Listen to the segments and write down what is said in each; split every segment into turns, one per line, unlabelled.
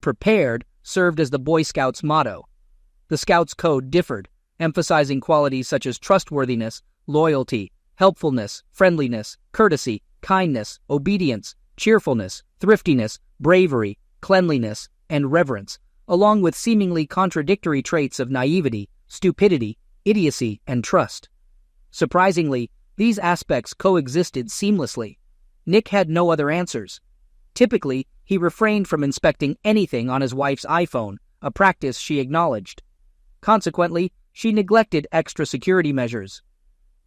Prepared served as the Boy Scouts' motto. The Scouts' code differed, emphasizing qualities such as trustworthiness, loyalty, helpfulness, friendliness, courtesy, kindness, obedience, cheerfulness, thriftiness, bravery, cleanliness, and reverence, along with seemingly contradictory traits of naivety, stupidity, idiocy, and trust. Surprisingly, these aspects coexisted seamlessly. Nick had no other answers. Typically, he refrained from inspecting anything on his wife's iPhone, a practice she acknowledged. Consequently, she neglected extra security measures.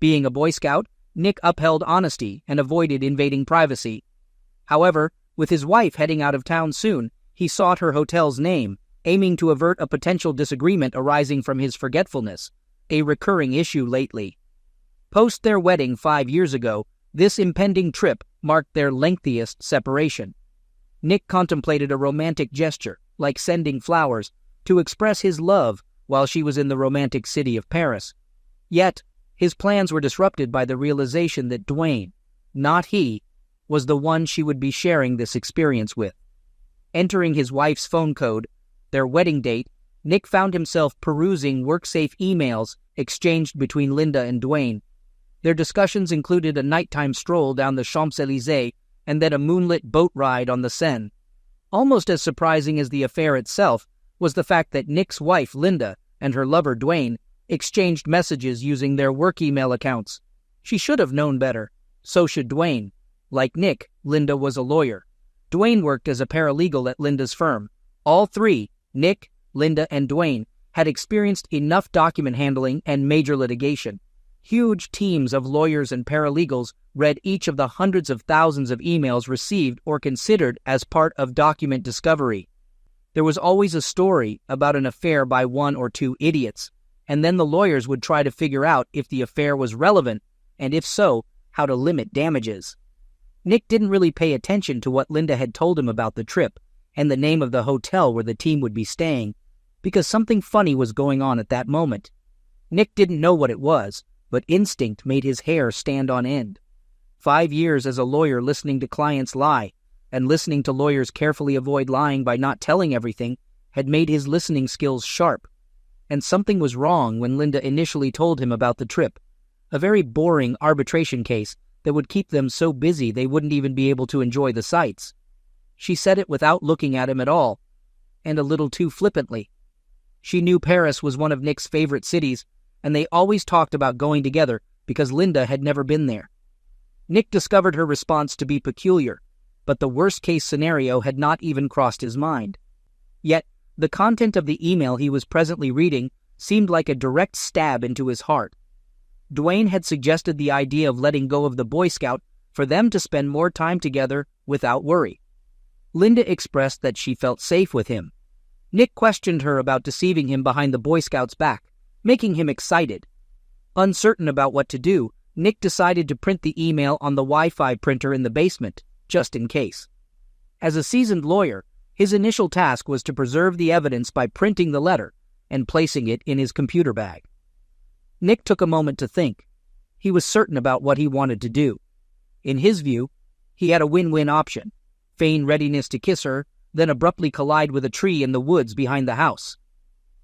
Being a Boy Scout, Nick upheld honesty and avoided invading privacy. However, with his wife heading out of town soon, he sought her hotel's name, aiming to avert a potential disagreement arising from his forgetfulness, a recurring issue lately. Post their wedding 5 years ago, this impending trip marked their lengthiest separation. Nick contemplated a romantic gesture, like sending flowers, to express his love while she was in the romantic city of Paris. Yet, his plans were disrupted by the realization that Dwayne, not he, was the one she would be sharing this experience with. Entering his wife's phone code, their wedding date, Nick found himself perusing work-safe emails exchanged between Linda and Dwayne. Their discussions included a nighttime stroll down the Champs-Élysées and then a moonlit boat ride on the Seine. Almost as surprising as the affair itself was the fact that Nick's wife, Linda, and her lover, Dwayne, exchanged messages using their work email accounts. She should have known better. So should Dwayne. Like Nick, Linda was a lawyer. Dwayne worked as a paralegal at Linda's firm. All three, Nick, Linda, and Dwayne, had experienced enough document handling and major litigation. Huge teams of lawyers and paralegals read each of the hundreds of thousands of emails received or considered as part of document discovery. There was always a story about an affair by one or two idiots, and then the lawyers would try to figure out if the affair was relevant, and if so, how to limit damages. Nick didn't really pay attention to what Linda had told him about the trip and the name of the hotel where the team would be staying, because something funny was going on at that moment. Nick didn't know what it was, but instinct made his hair stand on end. 5 years as a lawyer listening to clients lie, and listening to lawyers carefully avoid lying by not telling everything, had made his listening skills sharp. And something was wrong when Linda initially told him about the trip, a very boring arbitration case that would keep them so busy they wouldn't even be able to enjoy the sights. She said it without looking at him at all, and a little too flippantly. She knew Paris was one of Nick's favorite cities, and they always talked about going together because Linda had never been there. Nick discovered her response to be peculiar, but the worst-case scenario had not even crossed his mind. Yet, the content of the email he was presently reading seemed like a direct stab into his heart. Dwayne had suggested the idea of letting go of the Boy Scout for them to spend more time together without worry. Linda expressed that she felt safe with him. Nick questioned her about deceiving him behind the Boy Scout's back, making him excited. Uncertain about what to do, Nick decided to print the email on the Wi-Fi printer in the basement, just in case. As a seasoned lawyer, his initial task was to preserve the evidence by printing the letter and placing it in his computer bag. Nick took a moment to think. He was certain about what he wanted to do. In his view, he had a win-win option: feign readiness to kiss her, then abruptly collide with a tree in the woods behind the house.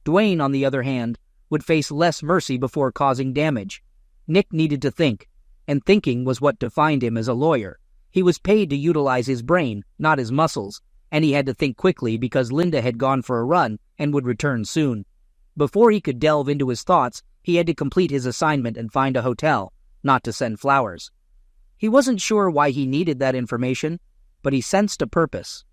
Dwayne, on the other hand, would face less mercy before causing damage. Nick needed to think, and thinking was what defined him as a lawyer. He was paid to utilize his brain, not his muscles, and he had to think quickly because Linda had gone for a run and would return soon. Before he could delve into his thoughts, he had to complete his assignment and find a hotel, not to send flowers. He wasn't sure why he needed that information, but he sensed a purpose.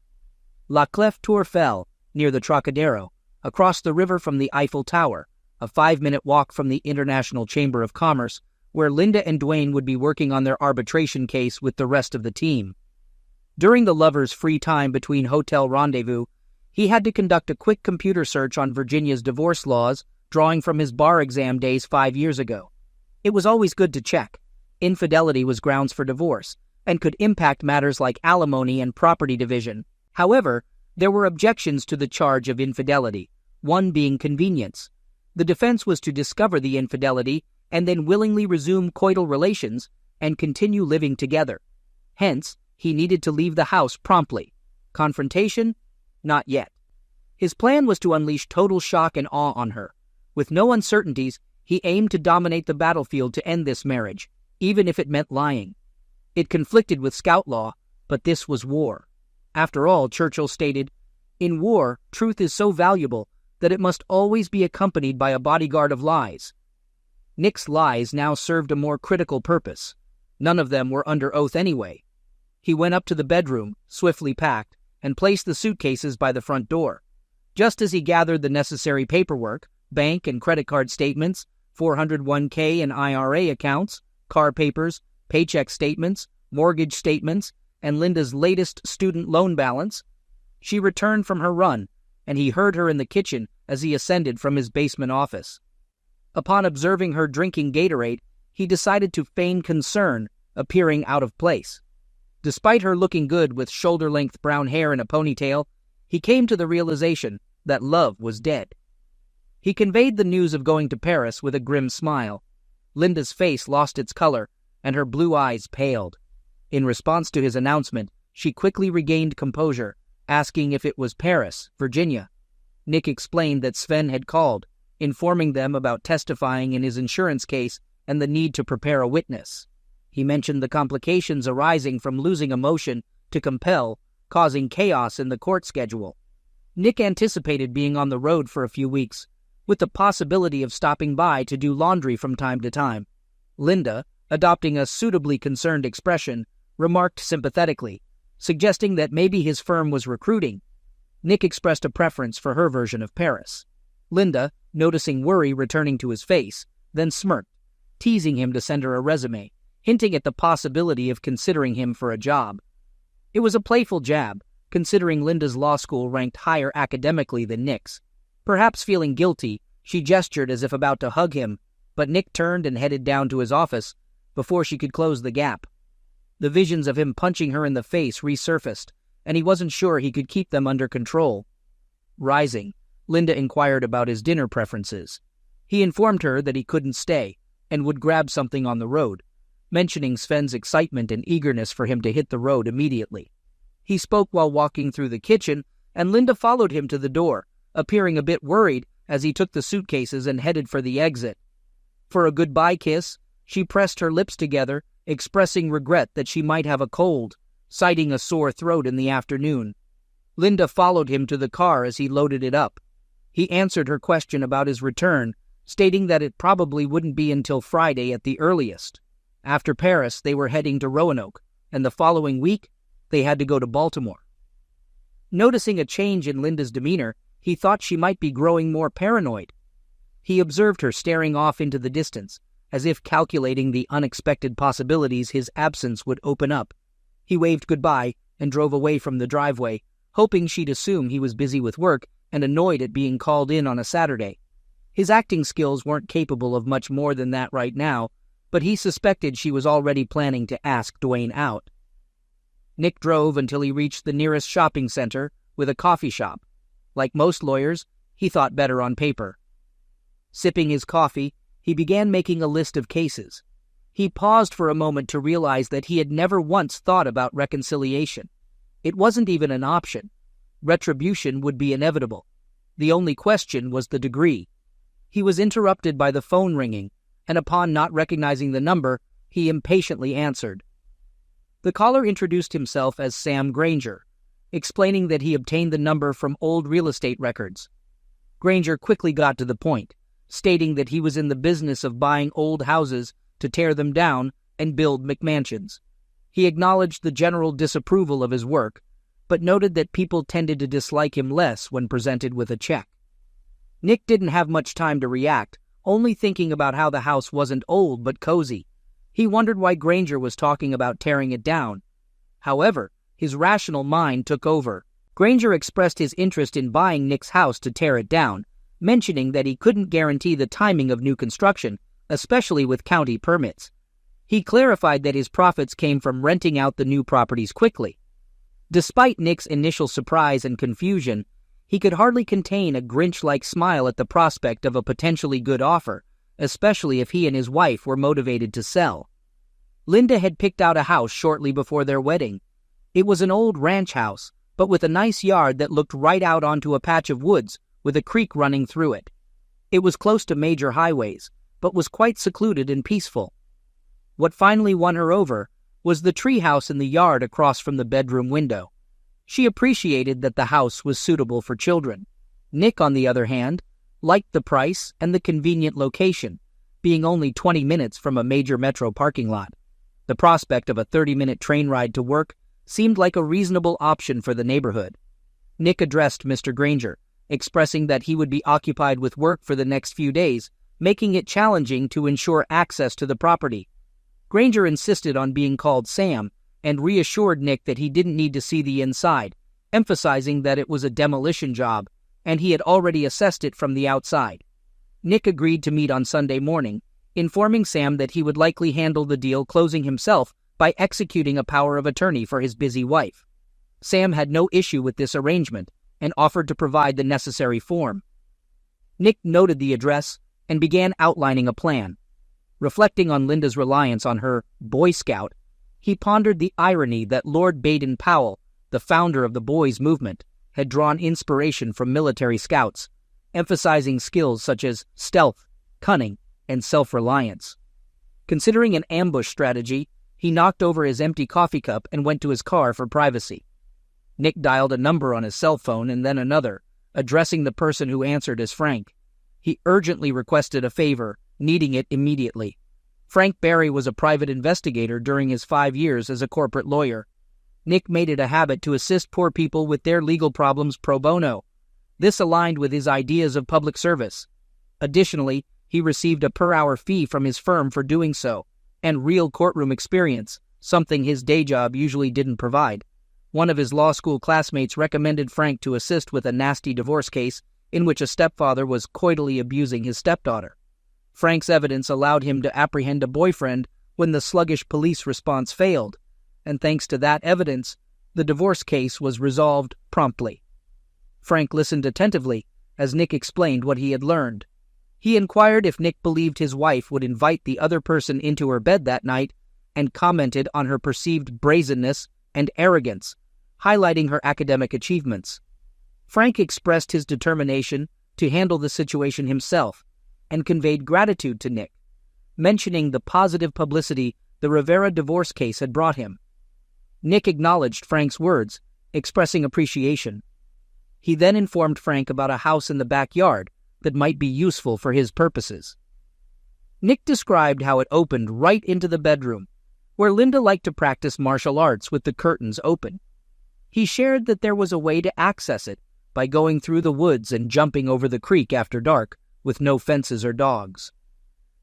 La Clef Tourfell, near the Trocadero, across the river from the Eiffel Tower, a 5-minute walk from the International Chamber of Commerce, where Linda and Dwayne would be working on their arbitration case with the rest of the team. During the lovers' free time between hotel rendezvous, he had to conduct a quick computer search on Virginia's divorce laws, drawing from his bar exam days 5 years ago. It was always good to check. Infidelity was grounds for divorce, and could impact matters like alimony and property division. However, there were objections to the charge of infidelity, one being convenience. The defense was to discover the infidelity and then willingly resume coital relations and continue living together. Hence, he needed to leave the house promptly. Confrontation? Not yet. His plan was to unleash total shock and awe on her. With no uncertainties, he aimed to dominate the battlefield to end this marriage, even if it meant lying. It conflicted with Scout law, but this was war. After all, Churchill stated, "In war, truth is so valuable that it must always be accompanied by a bodyguard of lies." Nick's lies now served a more critical purpose. None of them were under oath anyway. He went up to the bedroom, swiftly packed, and placed the suitcases by the front door. Just as he gathered the necessary paperwork, bank and credit card statements, 401k and IRA accounts, car papers, paycheck statements, mortgage statements, and Linda's latest student loan balance, she returned from her run, and he heard her in the kitchen as he ascended from his basement office. Upon observing her drinking Gatorade, he decided to feign concern, appearing out of place. Despite her looking good with shoulder-length brown hair and a ponytail, he came to the realization that love was dead. He conveyed the news of going to Paris with a grim smile. Linda's face lost its color, and her blue eyes paled. In response to his announcement, she quickly regained composure, asking if it was Paris, Virginia. Nick explained that Sven had called, informing them about testifying in his insurance case and the need to prepare a witness. He mentioned the complications arising from losing a motion to compel, causing chaos in the court schedule. Nick anticipated being on the road for a few weeks, with the possibility of stopping by to do laundry from time to time. Linda, adopting a suitably concerned expression, remarked sympathetically, suggesting that maybe his firm was recruiting. Nick expressed a preference for her version of Paris. Linda, noticing worry returning to his face, then smirked, teasing him to send her a resume, hinting at the possibility of considering him for a job. It was a playful jab, considering Linda's law school ranked higher academically than Nick's. Perhaps feeling guilty, she gestured as if about to hug him, but Nick turned and headed down to his office before she could close the gap. The visions of him punching her in the face resurfaced, and he wasn't sure he could keep them under control. Rising, Linda inquired about his dinner preferences. He informed her that he couldn't stay and would grab something on the road, mentioning Sven's excitement and eagerness for him to hit the road immediately. He spoke while walking through the kitchen, and Linda followed him to the door, appearing a bit worried as he took the suitcases and headed for the exit. For a goodbye kiss, she pressed her lips together, expressing regret that she might have a cold, citing a sore throat in the afternoon. Linda followed him to the car as he loaded it up. He answered her question about his return, stating that it probably wouldn't be until Friday at the earliest. After Paris, they were heading to Roanoke, and the following week, they had to go to Baltimore. Noticing a change in Linda's demeanor, he thought she might be growing more paranoid. He observed her staring off into the distance, as if calculating the unexpected possibilities his absence would open up. He waved goodbye and drove away from the driveway, hoping she'd assume he was busy with work and annoyed at being called in on a Saturday. His acting skills weren't capable of much more than that right now, but he suspected she was already planning to ask Dwayne out. Nick drove until he reached the nearest shopping center with a coffee shop. Like most lawyers, he thought better on paper. Sipping his coffee, he began making a list of cases. He paused for a moment to realize that he had never once thought about reconciliation. It wasn't even an option. Retribution would be inevitable. The only question was the degree. He was interrupted by the phone ringing, and upon not recognizing the number, he impatiently answered. The caller introduced himself as Sam Granger, explaining that he obtained the number from old real estate records. Granger quickly got to the point, stating that he was in the business of buying old houses to tear them down and build McMansions. He acknowledged the general disapproval of his work, but noted that people tended to dislike him less when presented with a check. Nick didn't have much time to react, only thinking about how the house wasn't old but cozy. He wondered why Granger was talking about tearing it down. However, his rational mind took over. Granger expressed his interest in buying Nick's house to tear it down, mentioning that he couldn't guarantee the timing of new construction, especially with county permits. He clarified that his profits came from renting out the new properties quickly. Despite Nick's initial surprise and confusion, he could hardly contain a Grinch-like smile at the prospect of a potentially good offer, especially if he and his wife were motivated to sell. Linda had picked out a house shortly before their wedding. It was an old ranch house, but with a nice yard that looked right out onto a patch of woods with a creek running through it. It was close to major highways, but was quite secluded and peaceful. What finally won her over was the treehouse in the yard across from the bedroom window. She appreciated that the house was suitable for children. Nick, on the other hand, liked the price and the convenient location, being only 20 minutes from a major metro parking lot. The prospect of a 30-minute train ride to work seemed like a reasonable option for the neighborhood. Nick addressed Mr. Granger, expressing that he would be occupied with work for the next few days, making it challenging to ensure access to the property. Granger insisted on being called Sam and reassured Nick that he didn't need to see the inside, emphasizing that it was a demolition job and he had already assessed it from the outside. Nick agreed to meet on Sunday morning, informing Sam that he would likely handle the deal closing himself by executing a power of attorney for his busy wife. Sam had no issue with this arrangement and offered to provide the necessary form. Nick noted the address and began outlining a plan. Reflecting on Linda's reliance on her Boy Scout, he pondered the irony that Lord Baden-Powell, the founder of the boys' movement, had drawn inspiration from military scouts, emphasizing skills such as stealth, cunning, and self-reliance. Considering an ambush strategy, he knocked over his empty coffee cup and went to his car for privacy. Nick dialed a number on his cell phone and then another, addressing the person who answered as Frank. He urgently requested a favor, needing it immediately. Frank Barry was a private investigator during his 5 years as a corporate lawyer. Nick made it a habit to assist poor people with their legal problems pro bono. This aligned with his ideas of public service. Additionally, he received a per-hour fee from his firm for doing so, and real courtroom experience, something his day job usually didn't provide. One of his law school classmates recommended Frank to assist with a nasty divorce case in which a stepfather was coitally abusing his stepdaughter. Frank's evidence allowed him to apprehend a boyfriend when the sluggish police response failed, and thanks to that evidence, the divorce case was resolved promptly. Frank listened attentively as Nick explained what he had learned. He inquired if Nick believed his wife would invite the other person into her bed that night and commented on her perceived brazenness and arrogance, highlighting her academic achievements. Frank expressed his determination to handle the situation himself and conveyed gratitude to Nick, mentioning the positive publicity the Rivera divorce case had brought him. Nick acknowledged Frank's words, expressing appreciation. He then informed Frank about a house in the backyard that might be useful for his purposes. Nick described how it opened right into the bedroom, where Linda liked to practice martial arts with the curtains open. He shared that there was a way to access it by going through the woods and jumping over the creek after dark, with no fences or dogs.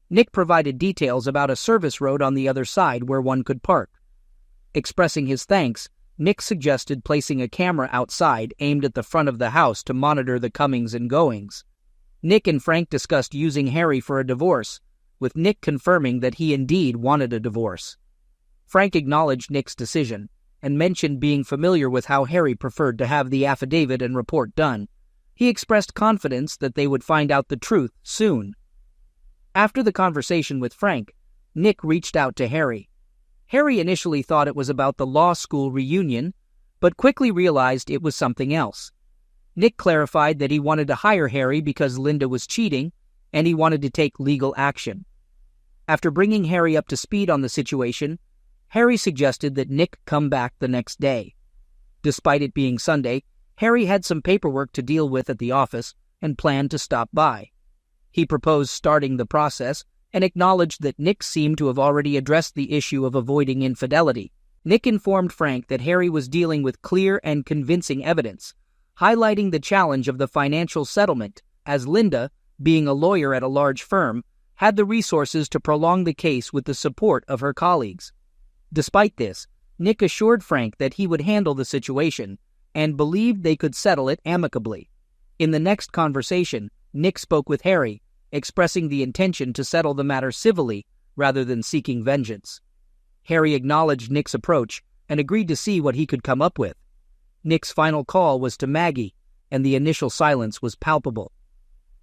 Nick provided details about a service road on the other side where one could park. Expressing his thanks, Nick suggested placing a camera outside aimed at the front of the house to monitor the comings and goings. Nick and Frank discussed using Harry for a divorce, with Nick confirming that he indeed wanted a divorce. Frank acknowledged Nick's decision and mentioned being familiar with how Harry preferred to have the affidavit and report done. He expressed confidence that they would find out the truth soon. After the conversation with Frank, Nick reached out to Harry. Harry initially thought it was about the law school reunion, but quickly realized it was something else. Nick clarified that he wanted to hire Harry because Linda was cheating, and he wanted to take legal action. After bringing Harry up to speed on the situation, Harry suggested that Nick come back the next day. Despite it being Sunday, Harry had some paperwork to deal with at the office and planned to stop by. He proposed starting the process and acknowledged that Nick seemed to have already addressed the issue of avoiding infidelity. Nick informed Frank that Harry was dealing with clear and convincing evidence, highlighting the challenge of the financial settlement, as Linda, being a lawyer at a large firm, had the resources to prolong the case with the support of her colleagues. Despite this, Nick assured Frank that he would handle the situation and believed they could settle it amicably. In the next conversation, Nick spoke with Harry, expressing the intention to settle the matter civilly rather than seeking vengeance. Harry acknowledged Nick's approach and agreed to see what he could come up with. Nick's final call was to Maggie, and the initial silence was palpable.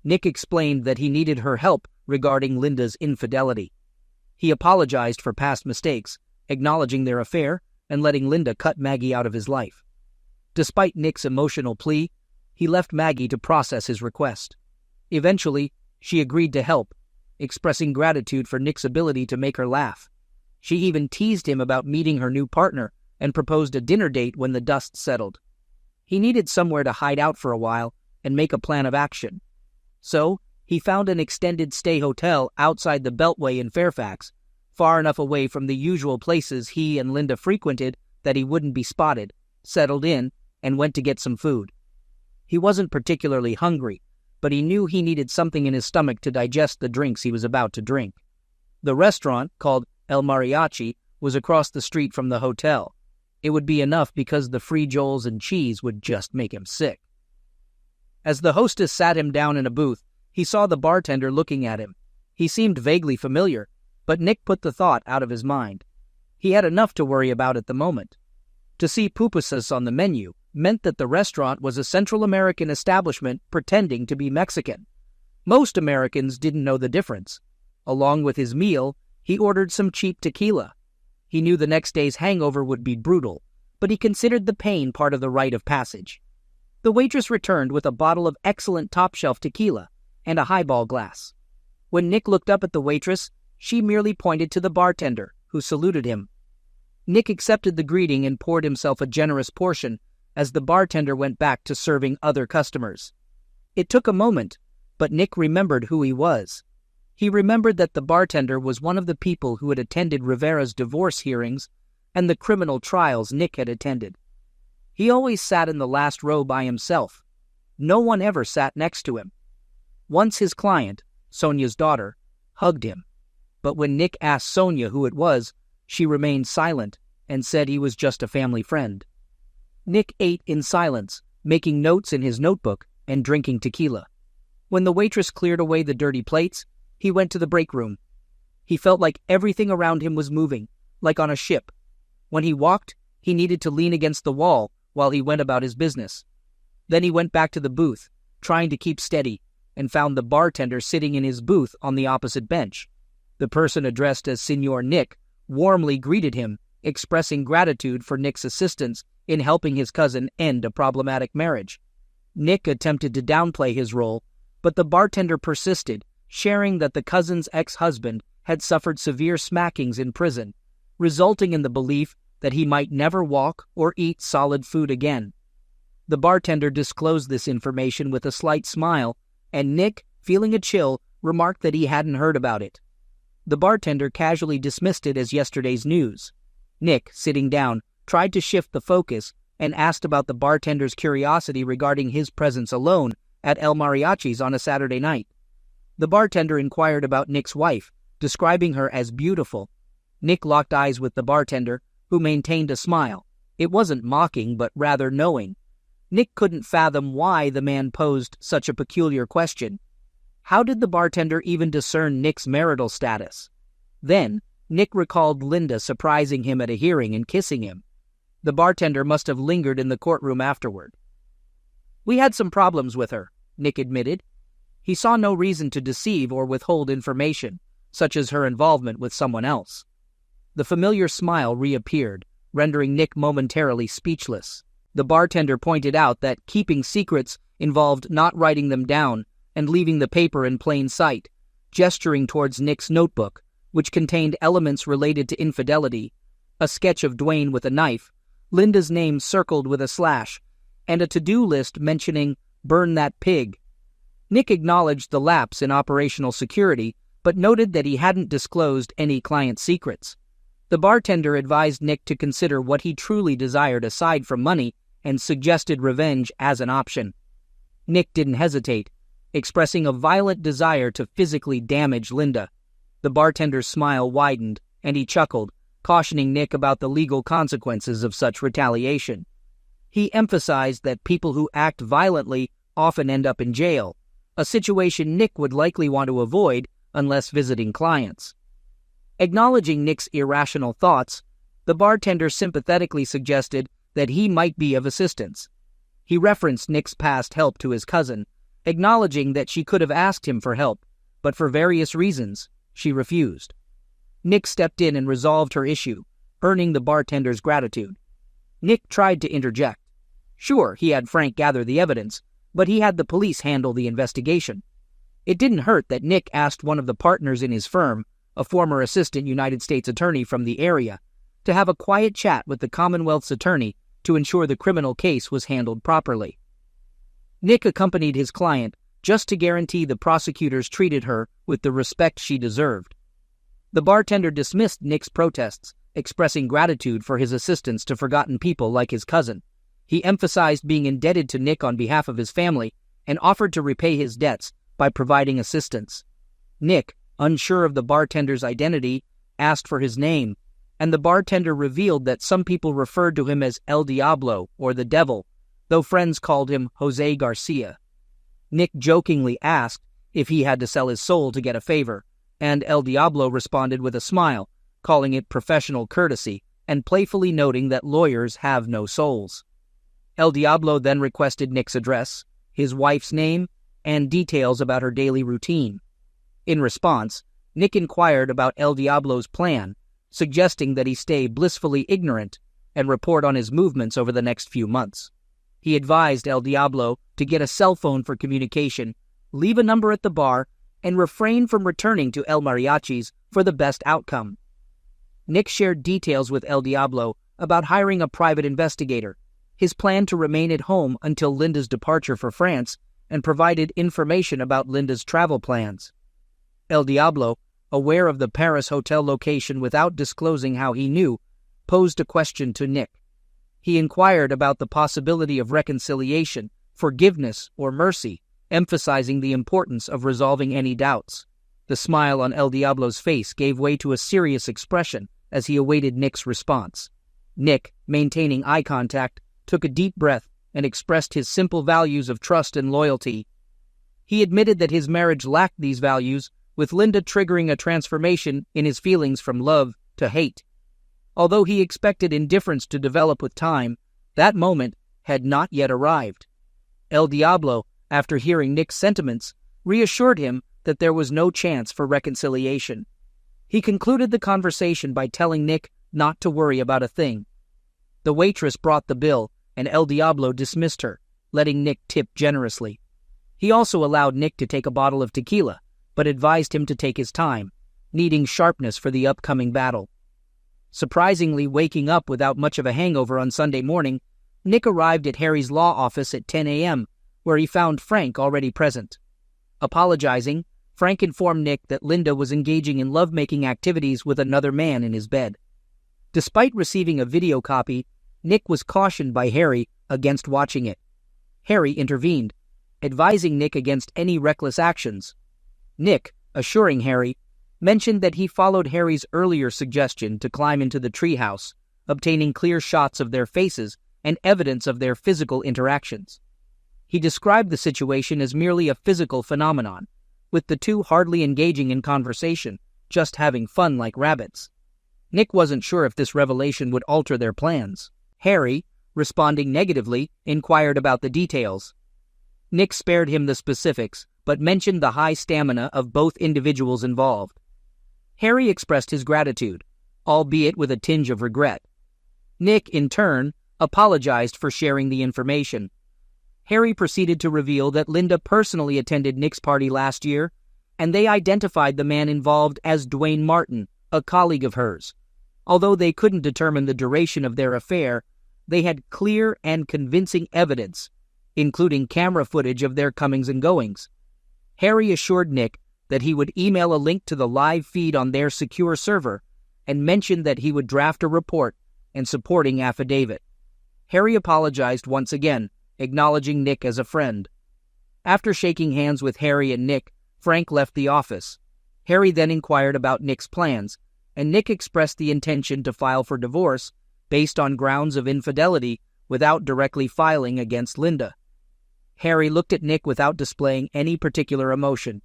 Nick explained that he needed her help regarding Linda's infidelity. He apologized for past mistakes, acknowledging their affair and letting Linda cut Maggie out of his life. Despite Nick's emotional plea, he left Maggie to process his request. Eventually, she agreed to help, expressing gratitude for Nick's ability to make her laugh. She even teased him about meeting her new partner and proposed a dinner date when the dust settled. He needed somewhere to hide out for a while and make a plan of action. So, he found an extended stay hotel outside the Beltway in Fairfax, far enough away from the usual places he and Linda frequented that he wouldn't be spotted, settled in, and went to get some food. He wasn't particularly hungry, but he knew he needed something in his stomach to digest the drinks he was about to drink. The restaurant, called El Mariachi, was across the street from the hotel. It would be enough because the free Joels and cheese would just make him sick. As the hostess sat him down in a booth, he saw the bartender looking at him. He seemed vaguely familiar, but Nick put the thought out of his mind. He had enough to worry about at the moment. To see pupusas on the menu meant that the restaurant was a Central American establishment pretending to be Mexican. Most Americans didn't know the difference. Along with his meal, he ordered some cheap tequila. He knew the next day's hangover would be brutal, but he considered the pain part of the rite of passage. The waitress returned with a bottle of excellent top-shelf tequila and a highball glass. When Nick looked up at the waitress, she merely pointed to the bartender, who saluted him. Nick accepted the greeting and poured himself a generous portion as the bartender went back to serving other customers. It took a moment, but Nick remembered who he was. He remembered that the bartender was one of the people who had attended Rivera's divorce hearings and the criminal trials Nick had attended. He always sat in the last row by himself. No one ever sat next to him. Once his client, Sonia's daughter, hugged him. But when Nick asked Sonia who it was, she remained silent and said he was just a family friend. Nick ate in silence, making notes in his notebook and drinking tequila. When the waitress cleared away the dirty plates, he went to the break room. He felt like everything around him was moving, like on a ship. When he walked, he needed to lean against the wall while he went about his business. Then he went back to the booth, trying to keep steady, and found the bartender sitting in his booth on the opposite bench. The person addressed as Senor Nick warmly greeted him, expressing gratitude for Nick's assistance in helping his cousin end a problematic marriage. Nick attempted to downplay his role, but the bartender persisted, sharing that the cousin's ex-husband had suffered severe smackings in prison, resulting in the belief that he might never walk or eat solid food again. The bartender disclosed this information with a slight smile, and Nick, feeling a chill, remarked that he hadn't heard about it. The bartender casually dismissed it as yesterday's news. Nick, sitting down, tried to shift the focus and asked about the bartender's curiosity regarding his presence alone at El Mariachi's on a Saturday night. The bartender inquired about Nick's wife, describing her as beautiful. Nick locked eyes with the bartender, who maintained a smile. It wasn't mocking, but rather knowing. Nick couldn't fathom why the man posed such a peculiar question. How did the bartender even discern Nick's marital status? Then, Nick recalled Linda surprising him at a hearing and kissing him. The bartender must have lingered in the courtroom afterward. "We had some problems with her," Nick admitted. He saw no reason to deceive or withhold information, such as her involvement with someone else. The familiar smile reappeared, rendering Nick momentarily speechless. The bartender pointed out that keeping secrets involved not writing them down and leaving the paper in plain sight, gesturing towards Nick's notebook, which contained elements related to infidelity, a sketch of Dwayne with a knife, Linda's name circled with a slash, and a to-do list mentioning "burn that pig." Nick acknowledged the lapse in operational security, but noted that he hadn't disclosed any client secrets. The bartender advised Nick to consider what he truly desired aside from money and suggested revenge as an option. Nick didn't hesitate, expressing a violent desire to physically damage Linda. The bartender's smile widened, and he chuckled, cautioning Nick about the legal consequences of such retaliation. He emphasized that people who act violently often end up in jail, a situation Nick would likely want to avoid unless visiting clients. Acknowledging Nick's irrational thoughts, the bartender sympathetically suggested that he might be of assistance. He referenced Nick's past help to his cousin, acknowledging that she could have asked him for help, but for various reasons, she refused. Nick stepped in and resolved her issue, earning the bartender's gratitude. Nick tried to interject. Sure, he had Frank gather the evidence, but he had the police handle the investigation. It didn't hurt that Nick asked one of the partners in his firm, a former assistant United States attorney from the area, to have a quiet chat with the Commonwealth's attorney to ensure the criminal case was handled properly. Nick accompanied his client just to guarantee the prosecutors treated her with the respect she deserved. The bartender dismissed Nick's protests, expressing gratitude for his assistance to forgotten people like his cousin. He emphasized being indebted to Nick on behalf of his family and offered to repay his debts by providing assistance. Nick, unsure of the bartender's identity, asked for his name, and the bartender revealed that some people referred to him as El Diablo, or the Devil, though friends called him Jose Garcia. Nick jokingly asked if he had to sell his soul to get a favor, and El Diablo responded with a smile, calling it professional courtesy, and playfully noting that lawyers have no souls. El Diablo then requested Nick's address, his wife's name, and details about her daily routine. In response, Nick inquired about El Diablo's plan, suggesting that he stay blissfully ignorant and report on his movements over the next few months. He advised El Diablo to get a cell phone for communication, leave a number at the bar, and refrain from returning to El Mariachi's for the best outcome. Nick shared details with El Diablo about hiring a private investigator, his plan to remain at home until Linda's departure for France, and provided information about Linda's travel plans. El Diablo, aware of the Paris hotel location without disclosing how he knew, posed a question to Nick. He inquired about the possibility of reconciliation, forgiveness, or mercy, emphasizing the importance of resolving any doubts. The smile on El Diablo's face gave way to a serious expression as he awaited Nick's response. Nick, maintaining eye contact, took a deep breath and expressed his simple values of trust and loyalty. He admitted that his marriage lacked these values, with Linda triggering a transformation in his feelings from love to hate. Although he expected indifference to develop with time, that moment had not yet arrived. El Diablo, after hearing Nick's sentiments, reassured him that there was no chance for reconciliation. He concluded the conversation by telling Nick not to worry about a thing. The waitress brought the bill, and El Diablo dismissed her, letting Nick tip generously. He also allowed Nick to take a bottle of tequila, but advised him to take his time, needing sharpness for the upcoming battle. Surprisingly, waking up without much of a hangover on Sunday morning, Nick arrived at Harry's law office at 10 a.m., where he found Frank already present. Apologizing, Frank informed Nick that Linda was engaging in lovemaking activities with another man in his bed. Despite receiving a video copy, Nick was cautioned by Harry against watching it. Harry intervened, advising Nick against any reckless actions. Nick, assuring Harry, mentioned that he followed Harry's earlier suggestion to climb into the treehouse, obtaining clear shots of their faces and evidence of their physical interactions. He described the situation as merely a physical phenomenon, with the two hardly engaging in conversation, just having fun like rabbits. Nick wasn't sure if this revelation would alter their plans. Harry, responding negatively, inquired about the details. Nick spared him the specifics, but mentioned the high stamina of both individuals involved. Harry expressed his gratitude, albeit with a tinge of regret. Nick, in turn, apologized for sharing the information. Harry proceeded to reveal that Linda personally attended Nick's party last year, and they identified the man involved as Dwayne Martin, a colleague of hers. Although they couldn't determine the duration of their affair, they had clear and convincing evidence, including camera footage of their comings and goings. Harry assured Nick that he would email a link to the live feed on their secure server and mentioned that he would draft a report and supporting affidavit. Harry apologized once again, acknowledging Nick as a friend. After shaking hands with Harry and Nick, Frank left the office. Harry then inquired about Nick's plans, and Nick expressed the intention to file for divorce based on grounds of infidelity without directly filing against Linda. Harry looked at Nick without displaying any particular emotion.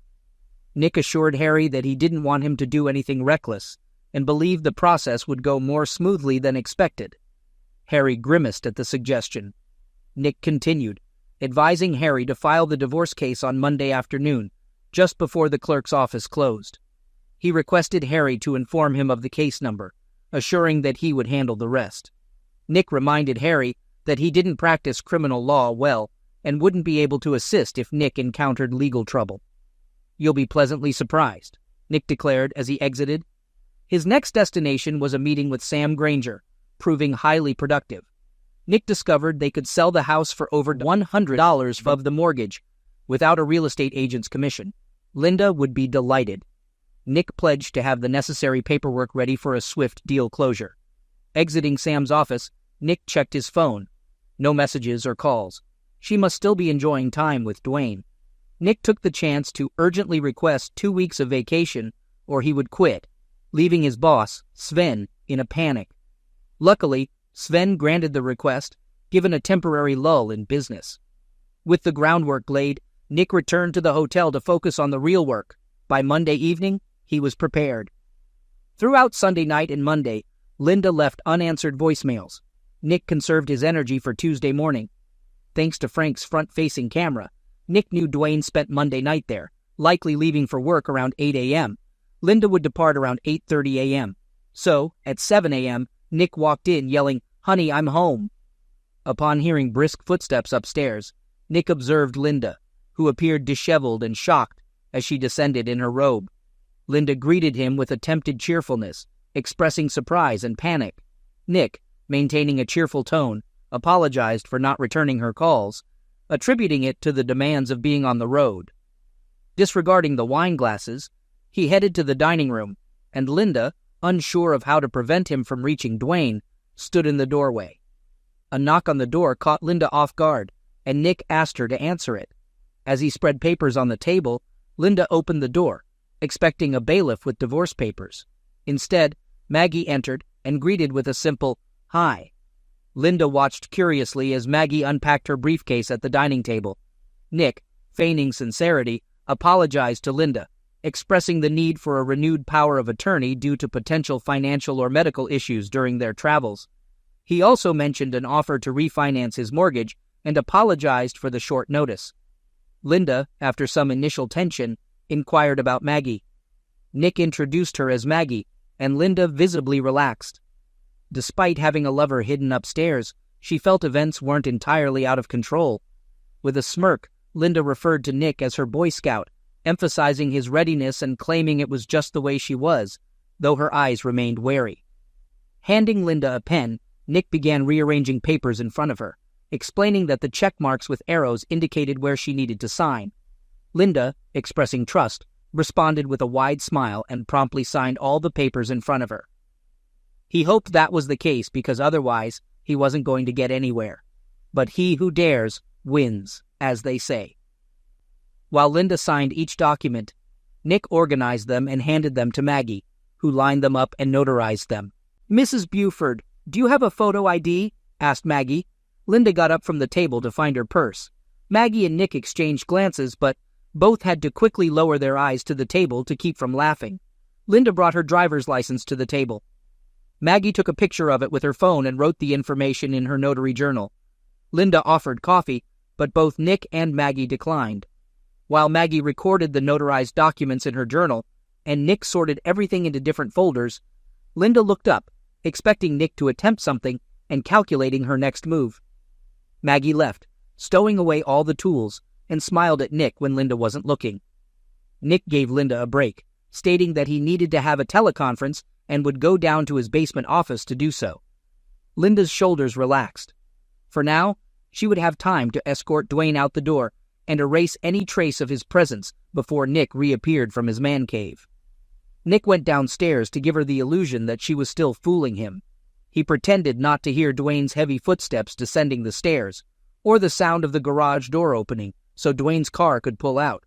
Nick assured Harry that he didn't want him to do anything reckless and believed the process would go more smoothly than expected. Harry grimaced at the suggestion. Nick continued, advising Harry to file the divorce case on Monday afternoon, just before the clerk's office closed. He requested Harry to inform him of the case number, assuring that he would handle the rest. Nick reminded Harry that he didn't practice criminal law well and wouldn't be able to assist if Nick encountered legal trouble. "You'll be pleasantly surprised," Nick declared as he exited. His next destination was a meeting with Sam Granger, proving highly productive. Nick discovered they could sell the house for over $100 of the mortgage, without a real estate agent's commission. Linda would be delighted. Nick pledged to have the necessary paperwork ready for a swift deal closure. Exiting Sam's office, Nick checked his phone. No messages or calls. She must still be enjoying time with Dwayne. Nick took the chance to urgently request 2 weeks of vacation, or he would quit, leaving his boss, Sven, in a panic. Luckily, Sven granted the request, given a temporary lull in business. With the groundwork laid, Nick returned to the hotel to focus on the real work. By Monday evening, he was prepared. Throughout Sunday night and Monday, Linda left unanswered voicemails. Nick conserved his energy for Tuesday morning. Thanks to Frank's front-facing camera, Nick knew Dwayne spent Monday night there, likely leaving for work around 8 a.m. Linda would depart around 8:30 a.m. So, at 7 a.m., Nick walked in yelling, "Honey, I'm home." Upon hearing brisk footsteps upstairs, Nick observed Linda, who appeared disheveled and shocked as she descended in her robe. Linda greeted him with attempted cheerfulness, expressing surprise and panic. Nick, maintaining a cheerful tone, apologized for not returning her calls, attributing it to the demands of being on the road. Disregarding the wine glasses, he headed to the dining room, and Linda, unsure of how to prevent him from reaching Dwayne, stood in the doorway. A knock on the door caught Linda off guard, and Nick asked her to answer it. As he spread papers on the table, Linda opened the door, expecting a bailiff with divorce papers. Instead, Maggie entered and greeted with a simple, "Hi." Linda watched curiously as Maggie unpacked her briefcase at the dining table. Nick, feigning sincerity, apologized to Linda, expressing the need for a renewed power of attorney due to potential financial or medical issues during their travels. He also mentioned an offer to refinance his mortgage and apologized for the short notice. Linda, after some initial tension, inquired about Maggie. Nick introduced her as Maggie, and Linda visibly relaxed. Despite having a lover hidden upstairs, she felt events weren't entirely out of control. With a smirk, Linda referred to Nick as her Boy Scout, emphasizing his readiness and claiming it was just the way she was, though her eyes remained wary. Handing Linda a pen, Nick began rearranging papers in front of her, explaining that the check marks with arrows indicated where she needed to sign. Linda, expressing trust, responded with a wide smile and promptly signed all the papers in front of her. He hoped that was the case because otherwise he wasn't going to get anywhere. But he who dares wins, as they say. While Linda signed each document, Nick organized them and handed them to Maggie, who lined them up and notarized them. "Mrs. Buford, do you have a photo ID?" asked Maggie. Linda got up from the table to find her purse. Maggie and Nick exchanged glances, but both had to quickly lower their eyes to the table to keep from laughing. Linda brought her driver's license to the table. Maggie took a picture of it with her phone and wrote the information in her notary journal. Linda offered coffee, but both Nick and Maggie declined. While Maggie recorded the notarized documents in her journal, and Nick sorted everything into different folders, Linda looked up, expecting Nick to attempt something and calculating her next move. Maggie left, stowing away all the tools, and smiled at Nick when Linda wasn't looking. Nick gave Linda a break, stating that he needed to have a teleconference and would go down to his basement office to do so. Linda's shoulders relaxed. For now, she would have time to escort Dwayne out the door and erase any trace of his presence before Nick reappeared from his man cave. Nick went downstairs to give her the illusion that she was still fooling him. He pretended not to hear Dwayne's heavy footsteps descending the stairs, or the sound of the garage door opening so Dwayne's car could pull out.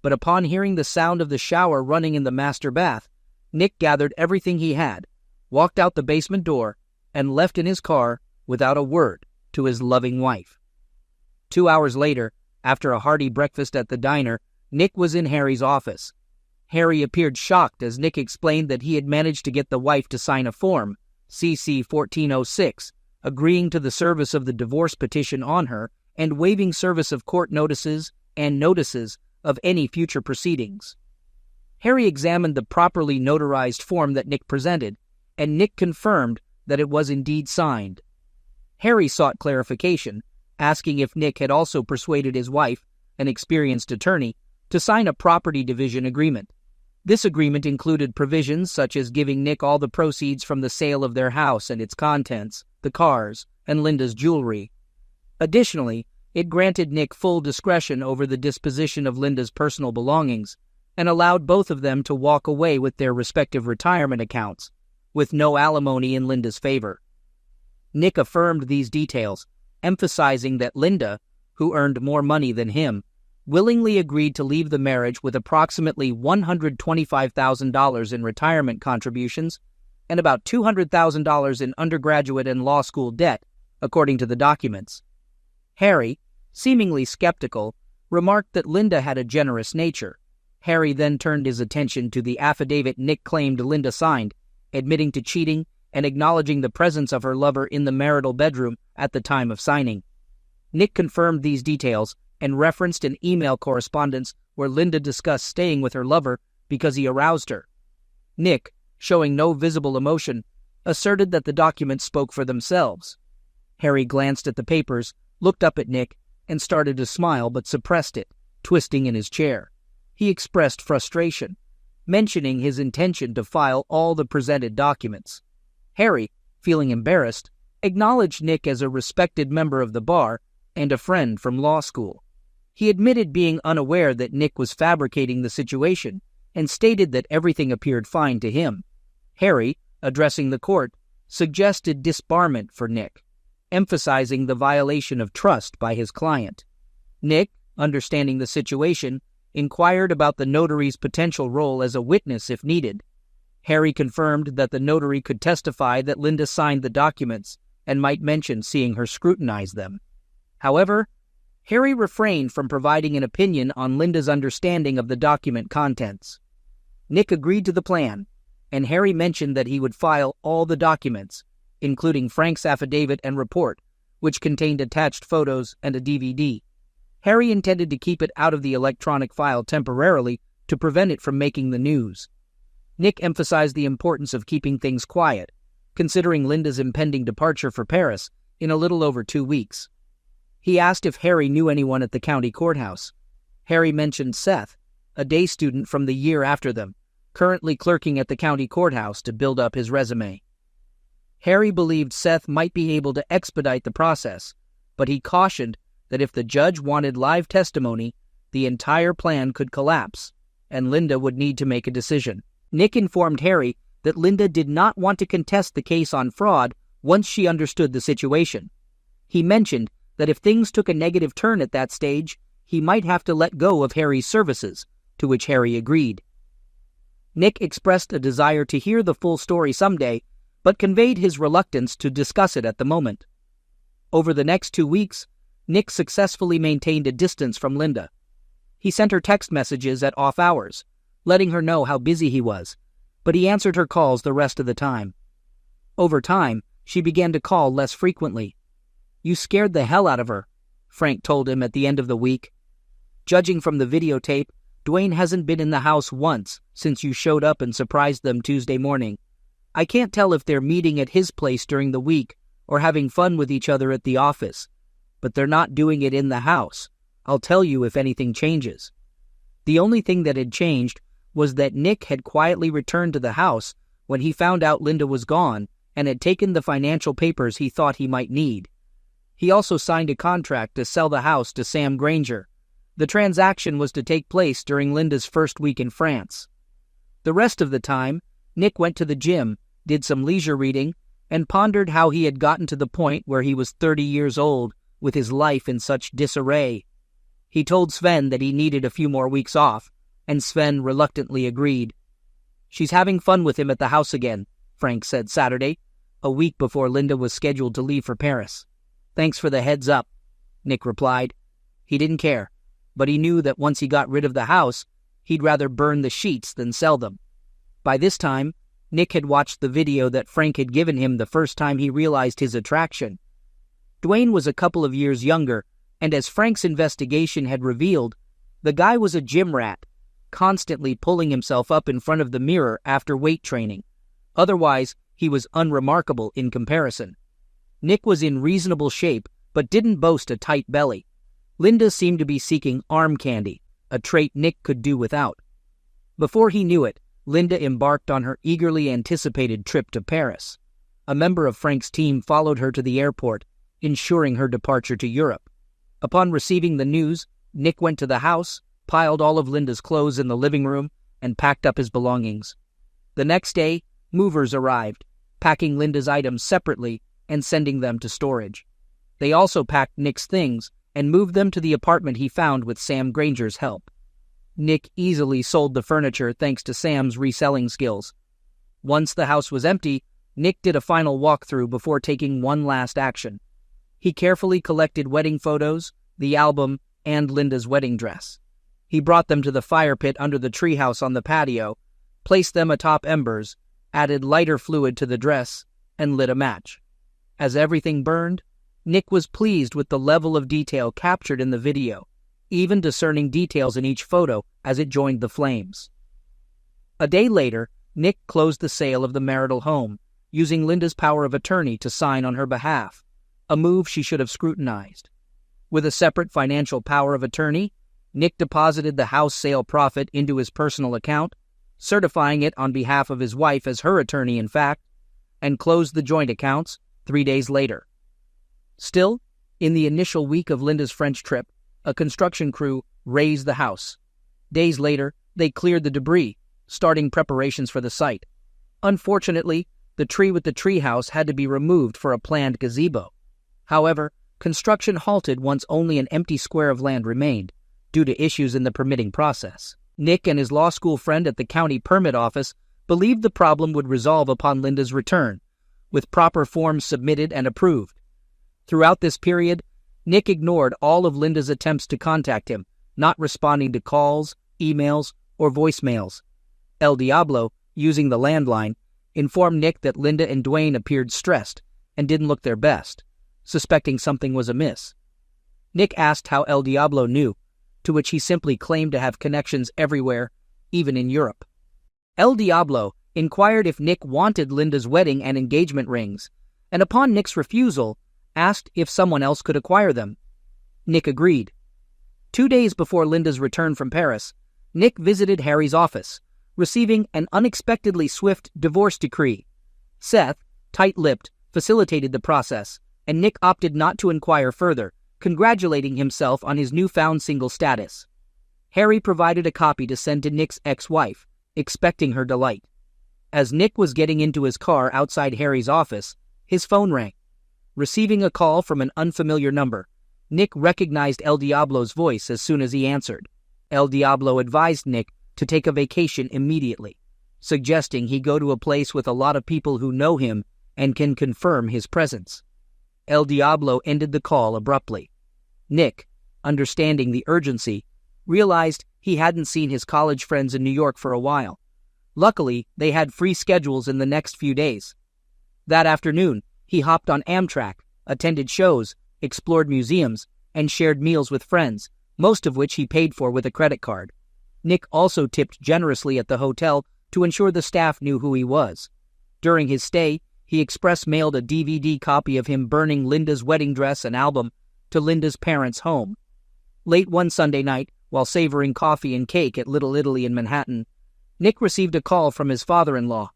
But upon hearing the sound of the shower running in the master bath, Nick gathered everything he had, walked out the basement door, and left in his car without a word to his loving wife. 2 hours later, after a hearty breakfast at the diner, Nick was in Harry's office. Harry appeared shocked as Nick explained that he had managed to get the wife to sign a form, CC 1406, agreeing to the service of the divorce petition on her and waiving service of court notices and notices of any future proceedings. Harry examined the properly notarized form that Nick presented, and Nick confirmed that it was indeed signed. Harry sought clarification, asking if Nick had also persuaded his wife, an experienced attorney, to sign a property division agreement. This agreement included provisions such as giving Nick all the proceeds from the sale of their house and its contents, the cars, and Linda's jewelry. Additionally, it granted Nick full discretion over the disposition of Linda's personal belongings and allowed both of them to walk away with their respective retirement accounts, with no alimony in Linda's favor. Nick affirmed these details, emphasizing that Linda, who earned more money than him, willingly agreed to leave the marriage with approximately $125,000 in retirement contributions and about $200,000 in undergraduate and law school debt, according to the documents. Harry, seemingly skeptical, remarked that Linda had a generous nature. Harry then turned his attention to the affidavit Nick claimed Linda signed, admitting to cheating and acknowledging the presence of her lover in the marital bedroom at the time of signing. Nick confirmed these details and referenced an email correspondence where Linda discussed staying with her lover because he aroused her. Nick, showing no visible emotion, asserted that the documents spoke for themselves. Harry glanced at the papers, looked up at Nick, and started to smile but suppressed it, twisting in his chair. He expressed frustration, mentioning his intention to file all the presented documents. Harry, feeling embarrassed, acknowledged Nick as a respected member of the bar and a friend from law school. He admitted being unaware that Nick was fabricating the situation and stated that everything appeared fine to him. Harry, addressing the court, suggested disbarment for Nick, emphasizing the violation of trust by his client. Nick, understanding the situation, inquired about the notary's potential role as a witness if needed. Harry confirmed that the notary could testify that Linda signed the documents and might mention seeing her scrutinize them. However, Harry refrained from providing an opinion on Linda's understanding of the document contents. Nick agreed to the plan, and Harry mentioned that he would file all the documents, including Frank's affidavit and report, which contained attached photos and a DVD. Harry intended to keep it out of the electronic file temporarily to prevent it from making the news. Nick emphasized the importance of keeping things quiet, considering Linda's impending departure for Paris in a little over 2 weeks. He asked if Harry knew anyone at the county courthouse. Harry mentioned Seth, a day student from the year after them, currently clerking at the county courthouse to build up his resume. Harry believed Seth might be able to expedite the process, but he cautioned that if the judge wanted live testimony, the entire plan could collapse, and Linda would need to make a decision. Nick informed Harry that Linda did not want to contest the case on fraud once she understood the situation. He mentioned that if things took a negative turn at that stage, he might have to let go of Harry's services, to which Harry agreed. Nick expressed a desire to hear the full story someday, but conveyed his reluctance to discuss it at the moment. Over the next 2 weeks, Nick successfully maintained a distance from Linda. He sent her text messages at off hours, letting her know how busy he was, but he answered her calls the rest of the time. Over time, she began to call less frequently. "You scared the hell out of her," Frank told him at the end of the week. "Judging from the videotape, Dwayne hasn't been in the house once since you showed up and surprised them Tuesday morning. I can't tell if they're meeting at his place during the week or having fun with each other at the office, but they're not doing it in the house. I'll tell you if anything changes." The only thing that had changed was that Nick had quietly returned to the house when he found out Linda was gone and had taken the financial papers he thought he might need. He also signed a contract to sell the house to Sam Granger. The transaction was to take place during Linda's first week in France. The rest of the time, Nick went to the gym, did some leisure reading, and pondered how he had gotten to the point where he was 30 years old with his life in such disarray. He told Sven that he needed a few more weeks off, and Sven reluctantly agreed. "She's having fun with him at the house again," Frank said Saturday, a week before Linda was scheduled to leave for Paris. "Thanks for the heads up," Nick replied. He didn't care, but he knew that once he got rid of the house, he'd rather burn the sheets than sell them. By this time, Nick had watched the video that Frank had given him the first time he realized his attraction. Dwayne was a couple of years younger, and as Frank's investigation had revealed, the guy was a gym rat, constantly pulling himself up in front of the mirror after weight training. Otherwise, he was unremarkable in comparison. Nick was in reasonable shape, but didn't boast a tight belly. Linda seemed to be seeking arm candy, a trait Nick could do without. Before he knew it, Linda embarked on her eagerly anticipated trip to Paris. A member of Frank's team followed her to the airport, ensuring her departure to Europe. Upon receiving the news, Nick went to the house, piled all of Linda's clothes in the living room, and packed up his belongings. The next day, movers arrived, packing Linda's items separately and sending them to storage. They also packed Nick's things and moved them to the apartment he found with Sam Granger's help. Nick easily sold the furniture thanks to Sam's reselling skills. Once the house was empty, Nick did a final walkthrough before taking one last action. He carefully collected wedding photos, the album, and Linda's wedding dress. He brought them to the fire pit under the treehouse on the patio, placed them atop embers, added lighter fluid to the dress, and lit a match. As everything burned, Nick was pleased with the level of detail captured in the video, even discerning details in each photo as it joined the flames. A day later, Nick closed the sale of the marital home, using Linda's power of attorney to sign on her behalf, a move she should have scrutinized. With a separate financial power of attorney, Nick deposited the house sale profit into his personal account, certifying it on behalf of his wife as her attorney in fact, and closed the joint accounts 3 days later. Still, in the initial week of Linda's French trip, a construction crew razed the house. Days later, they cleared the debris, starting preparations for the site. Unfortunately, the tree with the treehouse had to be removed for a planned gazebo. However, construction halted once only an empty square of land remained, due to issues in the permitting process. Nick and his law school friend at the county permit office believed the problem would resolve upon Linda's return, with proper forms submitted and approved. Throughout this period, Nick ignored all of Linda's attempts to contact him, not responding to calls, emails, or voicemails. El Diablo, using the landline, informed Nick that Linda and Dwayne appeared stressed and didn't look their best, suspecting something was amiss. Nick asked how El Diablo knew, to which he simply claimed to have connections everywhere, even in Europe. El Diablo inquired if Nick wanted Linda's wedding and engagement rings, and upon Nick's refusal, asked if someone else could acquire them. Nick agreed. 2 days before Linda's return from Paris, Nick visited Harry's office, receiving an unexpectedly swift divorce decree. Seth, tight-lipped, facilitated the process, and Nick opted not to inquire further, congratulating himself on his newfound single status. Harry provided a copy to send to Nick's ex-wife, expecting her delight. As Nick was getting into his car outside Harry's office, his phone rang. Receiving a call from an unfamiliar number, Nick recognized El Diablo's voice as soon as he answered. El Diablo advised Nick to take a vacation immediately, suggesting he go to a place with a lot of people who know him and can confirm his presence. El Diablo ended the call abruptly. Nick, understanding the urgency, realized he hadn't seen his college friends in New York for a while. Luckily, they had free schedules in the next few days. That afternoon, he hopped on Amtrak, attended shows, explored museums, and shared meals with friends, most of which he paid for with a credit card. Nick also tipped generously at the hotel to ensure the staff knew who he was. During his stay, he express mailed a DVD copy of him burning Linda's wedding dress and album to Linda's parents' home. Late one Sunday night, while savoring coffee and cake at Little Italy in Manhattan, Nick received a call from his father-in-law.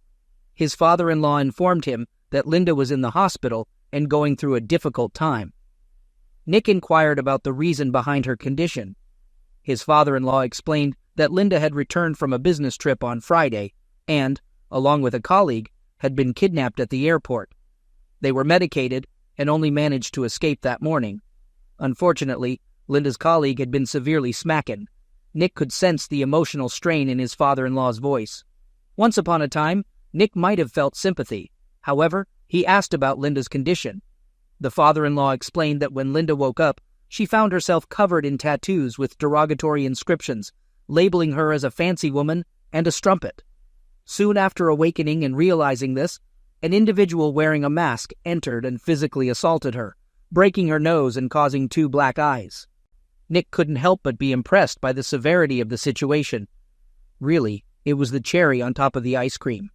His father-in-law informed him that Linda was in the hospital and going through a difficult time. Nick inquired about the reason behind her condition. His father-in-law explained that Linda had returned from a business trip on Friday and, along with a colleague, had been kidnapped at the airport. They were medicated and only managed to escape that morning. Unfortunately, Linda's colleague had been severely smackened. Nick could sense the emotional strain in his father-in-law's voice. Once upon a time, Nick might have felt sympathy. However, he asked about Linda's condition. The father-in-law explained that when Linda woke up, she found herself covered in tattoos with derogatory inscriptions, labeling her as a fancy woman and a strumpet. Soon after awakening and realizing this, an individual wearing a mask entered and physically assaulted her, breaking her nose and causing 2 black eyes. Nick couldn't help but be impressed by the severity of the situation. Really, it was the cherry on top of the ice cream.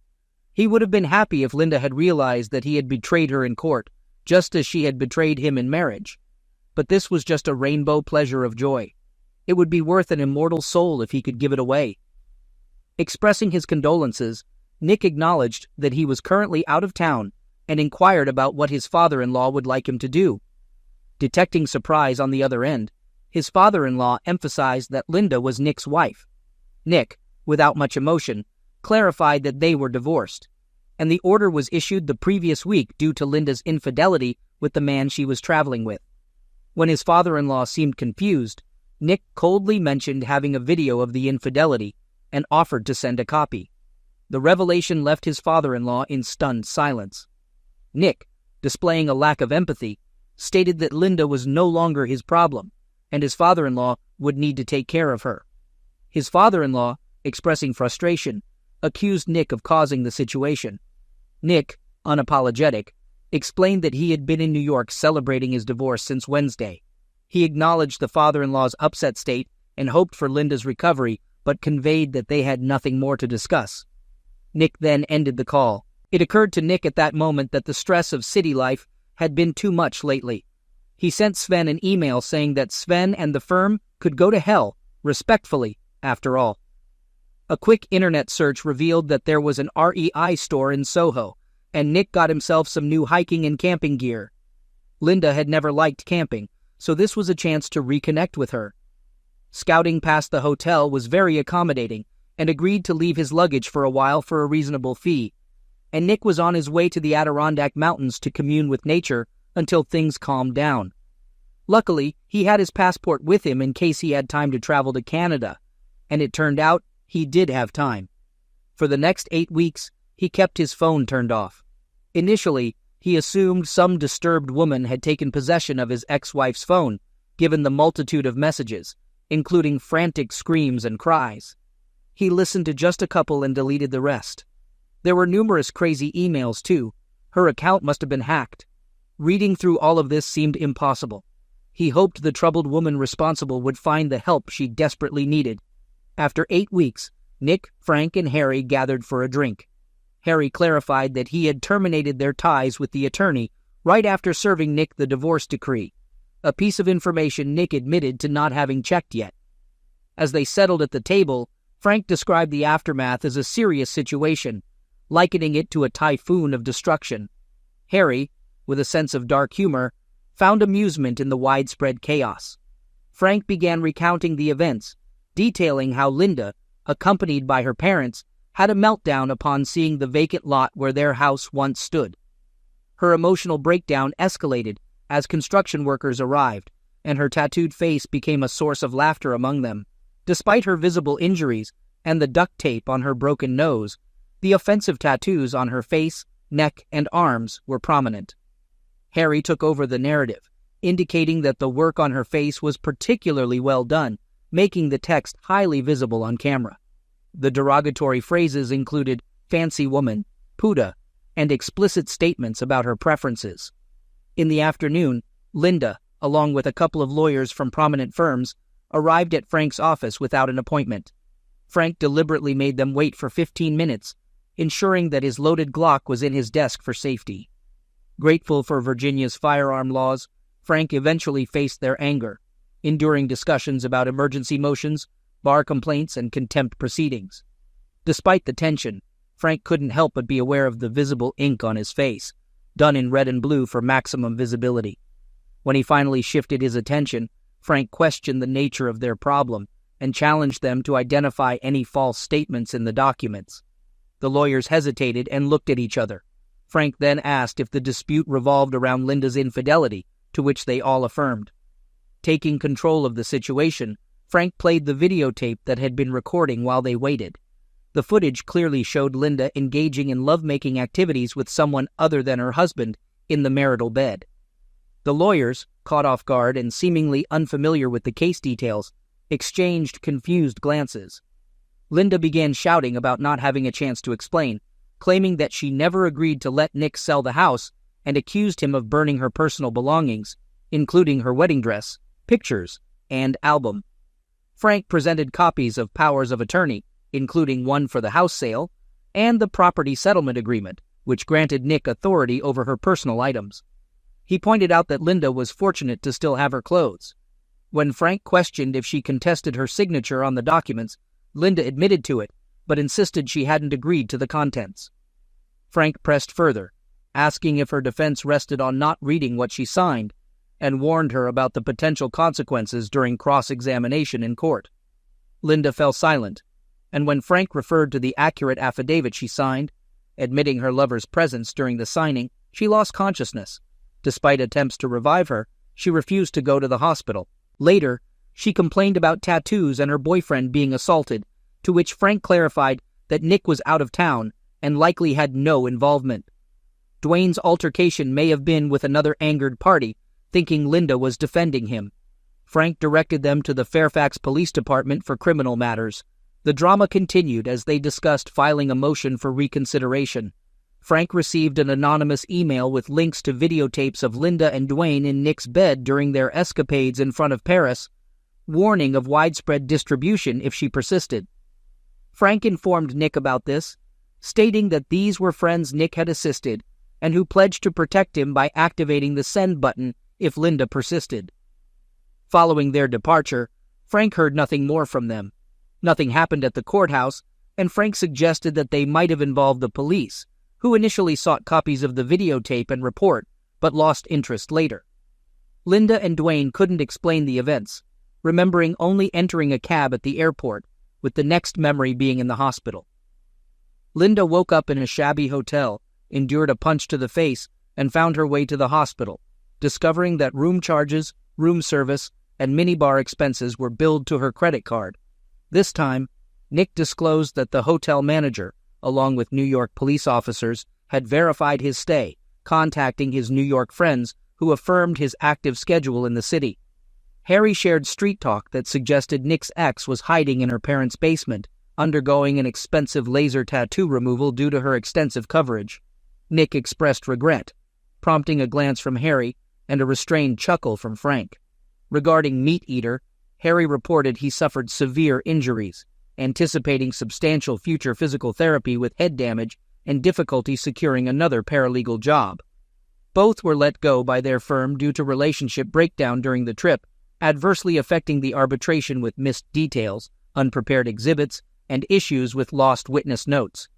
He would have been happy if Linda had realized that he had betrayed her in court, just as she had betrayed him in marriage. But this was just a rainbow pleasure of joy. It would be worth an immortal soul if he could give it away. Expressing his condolences, Nick acknowledged that he was currently out of town and inquired about what his father-in-law would like him to do. Detecting surprise on the other end, his father-in-law emphasized that Linda was Nick's wife. Nick, without much emotion, clarified that they were divorced, and the order was issued the previous week due to Linda's infidelity with the man she was traveling with. When his father-in-law seemed confused, Nick coldly mentioned having a video of the infidelity and offered to send a copy. The revelation left his father-in-law in stunned silence. Nick, displaying a lack of empathy, stated that Linda was no longer his problem, and his father-in-law would need to take care of her. His father-in-law, expressing frustration, accused Nick of causing the situation. Nick, unapologetic, explained that he had been in New York celebrating his divorce since Wednesday. He acknowledged the father-in-law's upset state and hoped for Linda's recovery, but conveyed that they had nothing more to discuss. Nick then ended the call. It occurred to Nick at that moment that the stress of city life had been too much lately. He sent Sven an email saying that Sven and the firm could go to hell, respectfully, after all. A quick internet search revealed that there was an REI store in Soho, and Nick got himself some new hiking and camping gear. Linda had never liked camping, so this was a chance to reconnect with her. Scouting past the hotel was very accommodating, and agreed to leave his luggage for a while for a reasonable fee, and Nick was on his way to the Adirondack Mountains to commune with nature until things calmed down. Luckily, he had his passport with him in case he had time to travel to Canada, and it turned out he did have time. For the next 8 weeks, he kept his phone turned off. Initially, he assumed some disturbed woman had taken possession of his ex-wife's phone, given the multitude of messages, including frantic screams and cries. He listened to just a couple and deleted the rest. There were numerous crazy emails, too. Her account must have been hacked. Reading through all of this seemed impossible. He hoped the troubled woman responsible would find the help she desperately needed. After 8 weeks, Nick, Frank, and Harry gathered for a drink. Harry clarified that he had terminated their ties with the attorney right after serving Nick the divorce decree, a piece of information Nick admitted to not having checked yet. As they settled at the table, Frank described the aftermath as a serious situation, likening it to a typhoon of destruction. Harry, with a sense of dark humor, found amusement in the widespread chaos. Frank began recounting the events, detailing how Linda, accompanied by her parents, had a meltdown upon seeing the vacant lot where their house once stood. Her emotional breakdown escalated as construction workers arrived, and her tattooed face became a source of laughter among them. Despite her visible injuries and the duct tape on her broken nose, the offensive tattoos on her face, neck, and arms were prominent. Harry took over the narrative, indicating that the work on her face was particularly well done, making the text highly visible on camera. The derogatory phrases included fancy woman, puta, and explicit statements about her preferences. In the afternoon, Linda, along with a couple of lawyers from prominent firms, arrived at Frank's office without an appointment. Frank deliberately made them wait for 15 minutes, ensuring that his loaded Glock was in his desk for safety. Grateful for Virginia's firearm laws, Frank eventually faced their anger, enduring discussions about emergency motions, bar complaints, and contempt proceedings. Despite the tension, Frank couldn't help but be aware of the visible ink on his face, done in red and blue for maximum visibility. When he finally shifted his attention, Frank questioned the nature of their problem and challenged them to identify any false statements in the documents. The lawyers hesitated and looked at each other. Frank then asked if the dispute revolved around Linda's infidelity, to which they all affirmed. Taking control of the situation, Frank played the videotape that had been recording while they waited. The footage clearly showed Linda engaging in lovemaking activities with someone other than her husband in the marital bed. The lawyers, caught off guard and seemingly unfamiliar with the case details, exchanged confused glances. Linda began shouting about not having a chance to explain, claiming that she never agreed to let Nick sell the house and accused him of burning her personal belongings, including her wedding dress, pictures, and album. Frank presented copies of powers of attorney, including one for the house sale, and the property settlement agreement, which granted Nick authority over her personal items. He pointed out that Linda was fortunate to still have her clothes. When Frank questioned if she contested her signature on the documents, Linda admitted to it, but insisted she hadn't agreed to the contents. Frank pressed further, asking if her defense rested on not reading what she signed, and warned her about the potential consequences during cross-examination in court. Linda fell silent, and when Frank referred to the accurate affidavit she signed, admitting her lover's presence during the signing, she lost consciousness. Despite attempts to revive her, she refused to go to the hospital. Later, she complained about tattoos and her boyfriend being assaulted, to which Frank clarified that Nick was out of town and likely had no involvement. Dwayne's altercation may have been with another angered party, thinking Linda was defending him. Frank directed them to the Fairfax Police Department for criminal matters. The drama continued as they discussed filing a motion for reconsideration. Frank received an anonymous email with links to videotapes of Linda and Dwayne in Nick's bed during their escapades in front of Paris, warning of widespread distribution if she persisted. Frank informed Nick about this, stating that these were friends Nick had assisted and who pledged to protect him by activating the send button if Linda persisted. Following their departure, Frank heard nothing more from them. Nothing happened at the courthouse, and Frank suggested that they might have involved the police, who initially sought copies of the videotape and report, but lost interest later. Linda and Dwayne couldn't explain the events, remembering only entering a cab at the airport, with the next memory being in the hospital. Linda woke up in a shabby hotel, endured a punch to the face, and found her way to the hospital, discovering that room charges, room service, and minibar expenses were billed to her credit card. This time, Nick disclosed that the hotel manager, along with New York police officers, had verified his stay, contacting his New York friends who affirmed his active schedule in the city. Harry shared street talk that suggested Nick's ex was hiding in her parents' basement, undergoing an expensive laser tattoo removal due to her extensive coverage. Nick expressed regret, prompting a glance from Harry and a restrained chuckle from Frank. Regarding Meat Eater, Harry reported he suffered severe injuries, anticipating substantial future physical therapy with head damage and difficulty securing another paralegal job. Both were let go by their firm due to relationship breakdown during the trip, adversely affecting the arbitration with missed details, unprepared exhibits, and issues with lost witness notes.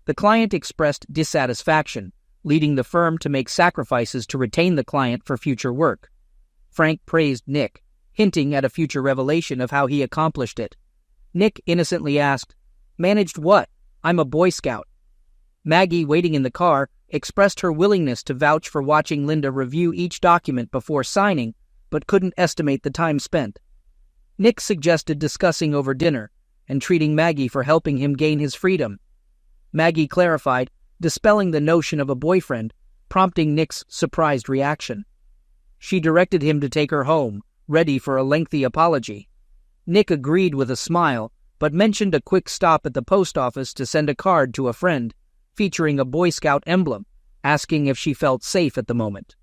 The client expressed dissatisfaction, leading the firm to make sacrifices to retain the client for future work. Frank praised Nick, hinting at a future revelation of how he accomplished it. Nick innocently asked, "Managed what? I'm a Boy Scout." Maggie, waiting in the car, expressed her willingness to vouch for watching Linda review each document before signing, but couldn't estimate the time spent. Nick suggested discussing over dinner and treating Maggie for helping him gain his freedom. Maggie clarified, dispelling the notion of a boyfriend, prompting Nick's surprised reaction. She directed him to take her home, ready for a lengthy apology. Nick agreed with a smile, but mentioned a quick stop at the post office to send a card to a friend, featuring a Boy Scout emblem, asking if she felt safe at the moment.